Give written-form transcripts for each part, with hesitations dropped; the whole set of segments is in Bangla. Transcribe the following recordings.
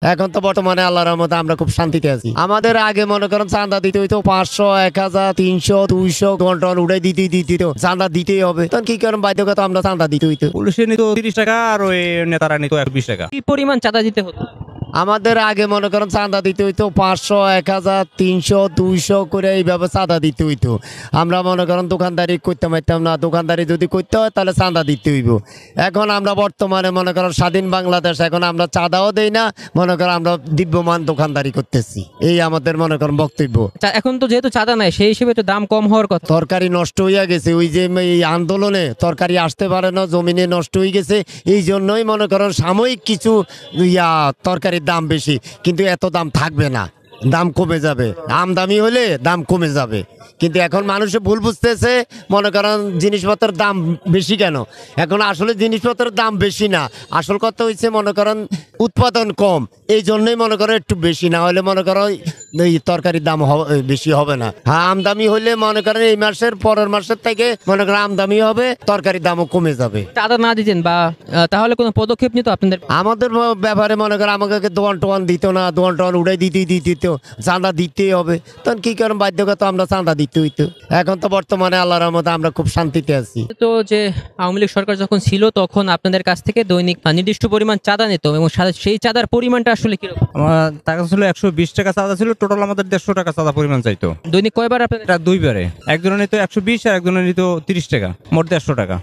এখন তো বর্তমানে আল্লাহর রহমতে আমরা খুব শান্তিতে আছি। আমাদের আগে মনে করেন চাঁদা দিতে হইতো 500, 1000, 300, 200 টন উড়াই দিতে চাঁদা দিতেই হবে। তখন কি করেন, বাধ্যগত আমরা চাঁদা দিতে হইতো। পুলিশে নিত 30 টাকা আর ওই নেতারা নিত 120 টাকা। কি পরিমাণ চাঁদা দিতে হতো? আমাদের আগে মনে করেন চাঁদা দিতে হইতো 500, 1000, 300, 200 করে এইভাবে চাঁদা দিতে হইতো। আমরা মনে করেন দোকানদারি করতে পারতাম না। দোকানদারি যদি করতে হয় তাহলে চাঁদা দিতে হইব। এখন আমরা বর্তমানে মনে করেন স্বাধীন বাংলাদেশ, এখন আমরা চাঁদাও দেই না, মনে করেন আমরা দিব্যমান দোকানদারি করতেছি। এই আমাদের মনে করেন বক্তব্য। এখন তো যেহেতু চাঁদা নাই, সেই হিসেবে তো দাম কম হওয়ার কথা। তরকারি নষ্ট হইয়া গেছে, ওই যে এই আন্দোলনে তরকারি আসতে পারে না, জমিনে নষ্ট হয়ে গেছে। এই জন্যই মনে করেন সাময়িক কিছু তরকারির দাম বেশি, কিন্তু এত দাম থাকবে না, দাম কমে যাবে। আমদামি হলে দাম কমে যাবে। কিন্তু এখন মানুষে ভুল বুঝতেছে, মনে করেন জিনিসপত্রের দাম বেশি কেন। এখন আসলে জিনিসপত্রের দাম বেশি না, আসল কথা হচ্ছে মনে করেন উৎপাদন কম, এই জন্যই মনে করেন একটু বেশি। না হলে মনে করো এই তরকারির দাম বেশি হবে না। হ্যাঁ, আমদামি হলে মনে করেন এই মাসের পরের মাসের থেকে মনে করেন আমদামি হবে, তরকারির দামও কমে যাবে। চাঁদা না দিতেন বা তাহলে কোনো পদক্ষেপ নিত আপনাদের? আমাদের ব্যাপারে মনে করেন আমাকে দোয়ান টোয়ান দিত না, দোয়ান টোয়ান উড়াই দিত, চাঁদা দিতেই হবে। তখন কি করেন, বাধ্যগত আমরা চাঁদা দিতে হইতো। এখন তো বর্তমানে আল্লাহর রহমতে আমরা খুব শান্তিতে আছি। তো যে আওয়ামী লীগ সরকার যখন ছিল তখন আপনাদের কাছ থেকে দৈনিক নির্দিষ্ট পরিমাণ চাঁদা নিত, এবং সেই চাঁদার পরিমাণটা আসলে কিরকম? আমার টাকা ছিল 120 টাকা চাঁদা ছিল, টোটাল আমাদের 150 টাকা চাঁদা পরিমাণ চাইতো। দৈনিক কয়বার আপনাদের? এটা দুইবারে, একজনের নিত 120 আর একজনের নিত 30 টাকা, মোট 150 টাকা।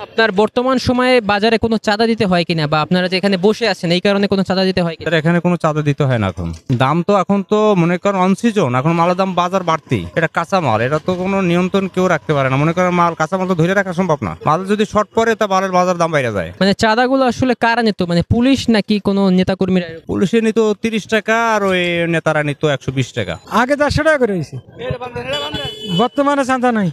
আপনার বর্তমান সময়ে বাজারে কোনো চাঁদা দিতে হয় কিনা, বা আপনারা যে এখানে বসে আছেন এই কারণে কোনো চাঁদা দিতে হয় কিনা? এখানে কোনো চাঁদা দিতে হয় না। এখন দাম তো এখন তো মনে করেন অন সিজন, এখন মালের দাম বাজার বাড়তি। এটা কাঁচা মাল, এটা তো কোনো নিয়ন্ত্রণ কেউ রাখতে পারে না। মনে করেন মাল কাঁচা মাল তো ধরে রাখা সম্ভব না। মাল যদি শর্ট পড়ে তা মালের বাজার দাম বাইরে যায়। মানে চাঁদাগুলো আসলে কারা নিত, মানে পুলিশ নাকি কোনো নেতাকর্মীরা? পুলিশে নিত 30 টাকা আর ওই নেতারা নিত 120 টাকা। আগে 400 টাকা করে হয়েছে, বর্তমানে চাঁদা নাই।